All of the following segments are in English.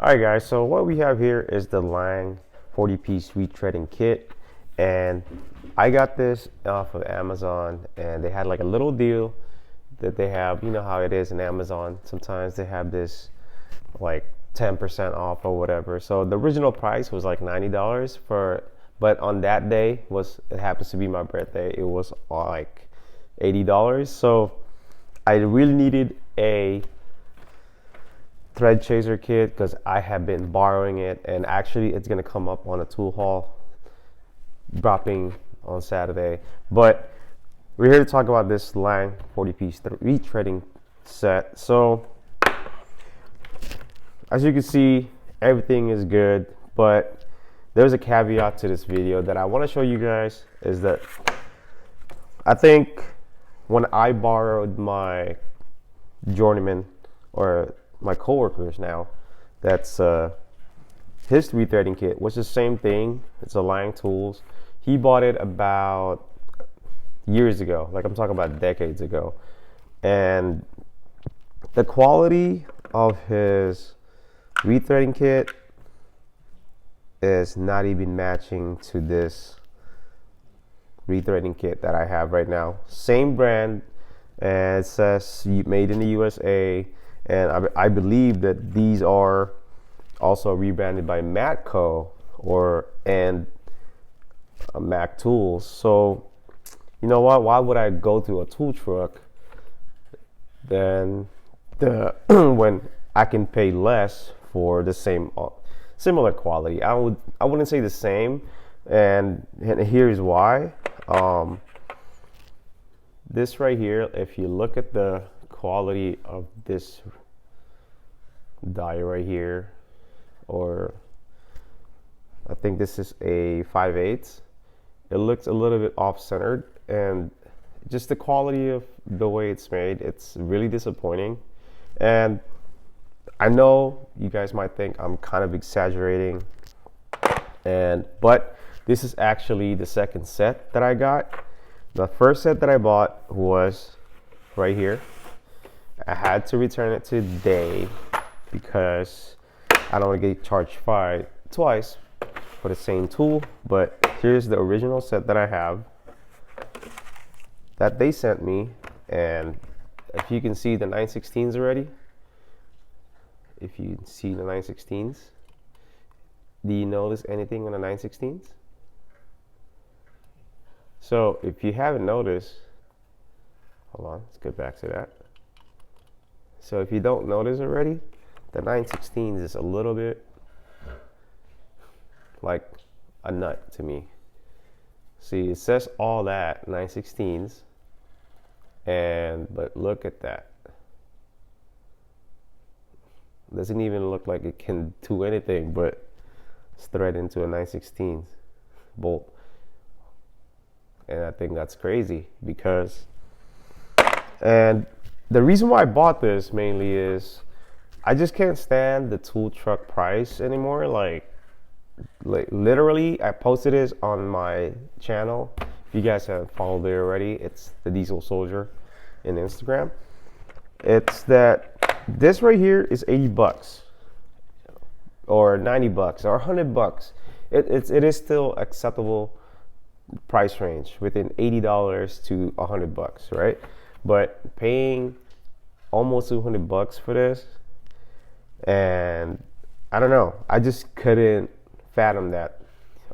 Alright guys, so what we have here is the Lang 40-piece retreading kit, and I got this off of Amazon, and they had like a little deal that they have. You know how it is in Amazon, sometimes they have this like 10% off or whatever. So the original price was like $90 but on that day, it happens to be my birthday, it was like $80. So I really needed a thread chaser kit because I have been borrowing it, and actually it's gonna come up on a tool haul dropping on Saturday. But we're here to talk about this Lang 40-piece retreading set. So as you can see, everything is good, but there's a caveat to this video that I want to show you guys. Is that I think when I borrowed my journeyman, or my coworkers now, that's his rethreading kit was the same thing. It's a Lang Tools. He bought it about years ago, like I'm talking about decades ago, and the quality of his rethreading kit is not even matching to this rethreading kit that I have right now. Same brand, and it says made in the USA. And I believe that these are also rebranded by Matco and Mac Tools. So you know what? Why would I go to a tool truck than when I can pay less for the same similar quality? I wouldn't say the same, and here's why. This right here, if you look at the quality of this die right here, or I think this is a 5/8, it looks a little bit off-centered, and just the quality of the way it's made, it's really disappointing. And I know you guys might think I'm kind of exaggerating, but this is actually the second set that I got. The first set that I bought was right here. I had to return it today because I don't want to get charged twice for the same tool. But here's the original set that I have that they sent me, and if you can see the 9/16s already, if you see the 9/16s, do you notice anything on the 9/16s? So if you haven't noticed, hold on, let's get back to that. So if you don't notice already, the 9/16s is a little bit like a nut to me. See, it says all that 9/16s, but look at that. It doesn't even look like it can do anything but thread into a 9/16s bolt. And I think that's crazy and the reason why I bought this mainly is I just can't stand the tool truck price anymore. Like literally, I posted this on my channel. If you guys haven't followed it already, it's the Diesel Soldier in Instagram. It's that this right here is $80 or $90 or $100. It is still acceptable price range within $80 to $100, right? But paying almost $200 for this, and I don't know, I just couldn't fathom that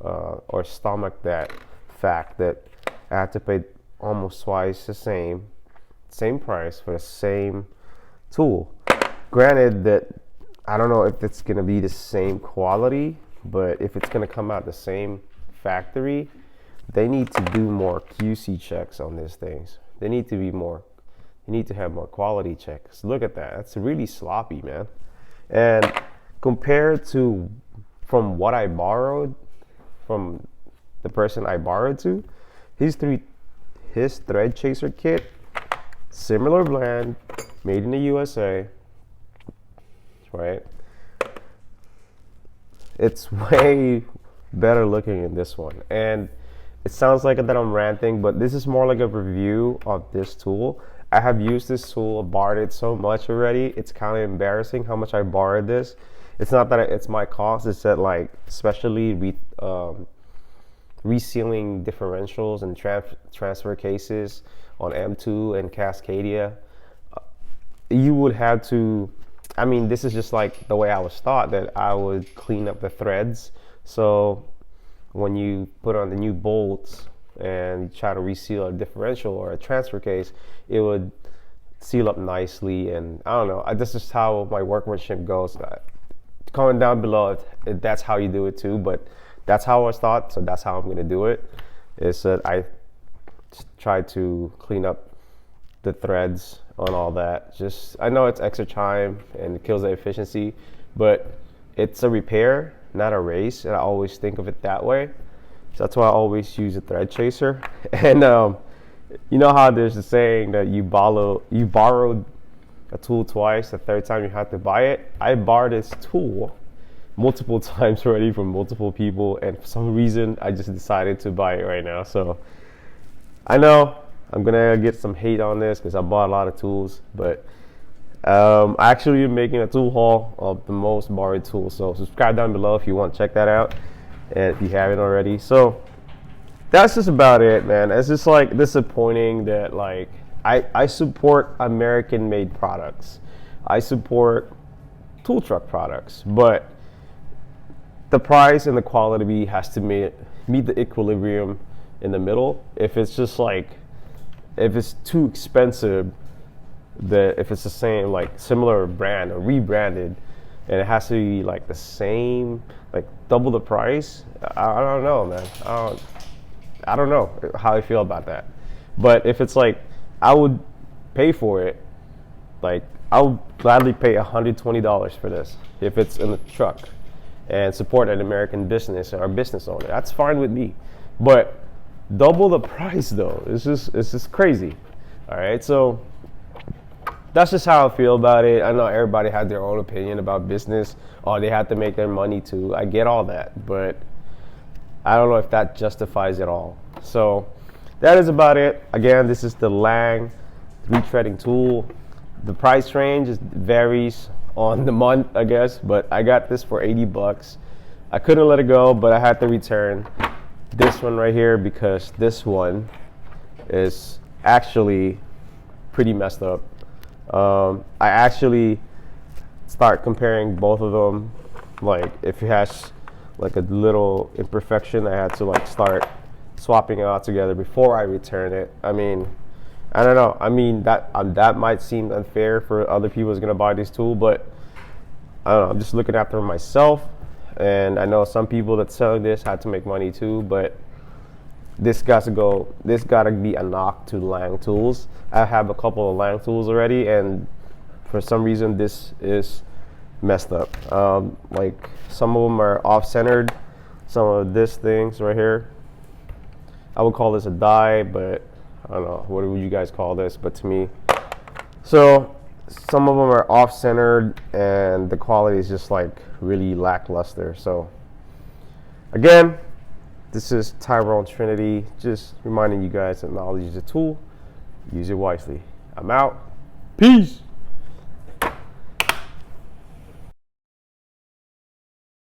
or stomach that fact that I had to pay almost twice the same price for the same tool. Granted that I don't know if it's gonna be the same quality, but if it's gonna come out the same factory, they need to do more QC checks on these things. They need to have more quality checks. Look at that. That's really sloppy, man. And compared to from what I borrowed from the person I borrowed to, his thread chaser kit, similar brand, made in the USA, right? It's way better looking in this one. And it sounds like that I'm ranting, but this is more like a review of this tool. I have used this tool, borrowed it so much already. It's kind of embarrassing how much I borrowed this. It's not that it's my cost. It's that like especially resealing differentials and transfer cases on M2 and Cascadia, you would have to, I mean, this is just like the way I was taught, that I would clean up the threads. So when you put on the new bolts and try to reseal a differential or a transfer case, it would seal up nicely. And I don't know, this is how my workmanship goes. Comment down below if that's how you do it too, but that's how I was taught, so that's how I'm gonna do it. Is that I try to clean up the threads on all that. Just, I know it's extra time and it kills the efficiency, but it's a repair, not a race, and I always think of it that way. So that's why I always use a thread chaser. And you know how there's the saying that you borrowed a tool twice, the third time you have to buy it. I borrowed this tool multiple times already from multiple people, and for some reason I just decided to buy it right now. So I know I'm gonna get some hate on this because I bought a lot of tools, but I actually am making a tool haul of the most borrowed tools. So subscribe down below if you want to check that out, and if you haven't already. So that's just about it, man. It's just like disappointing that like I support American made products. I support tool truck products, but the price and the quality has to meet the equilibrium in the middle. If it's just like, if it's too expensive, if it's the same, like similar brand or rebranded, and it has to be like the same, like double the price, I don't know, man. I don't know how I feel about that. But if it's like, I would pay for it. Like, I would gladly pay $120 for this if it's in the truck, and support an American business or a business owner. That's fine with me. But double the price though, it's just crazy. All right, so that's just how I feel about it. I know everybody had their own opinion about business. Oh, they have to make their money too. I get all that, but I don't know if that justifies it all. So that is about it. Again, this is the Lang retreading tool. The price range varies on the month, I guess, but I got this for 80 bucks. I couldn't let it go, but I had to return this one right here because this one is actually pretty messed up. I actually start comparing both of them. Like, if it has like a little imperfection, I had to like start swapping it out together before I return it. I mean, I don't know. I mean, that might seem unfair for other people who's gonna buy this tool, but I don't know. I'm just looking after myself, and I know some people that selling this had to make money too. But this got to go. This got to be a knock to Lang tools. I have a couple of Lang tools already, and for some reason this is messed up. Like, some of them are off-centered. Some of this things right here, I would call this a die, but I don't know, what would you guys call this? But to me, so some of them are off-centered, and the quality is just like really lackluster. So again, this is Tyrone Trinity, just reminding you guys that knowledge is a tool. Use it wisely. I'm out. Peace.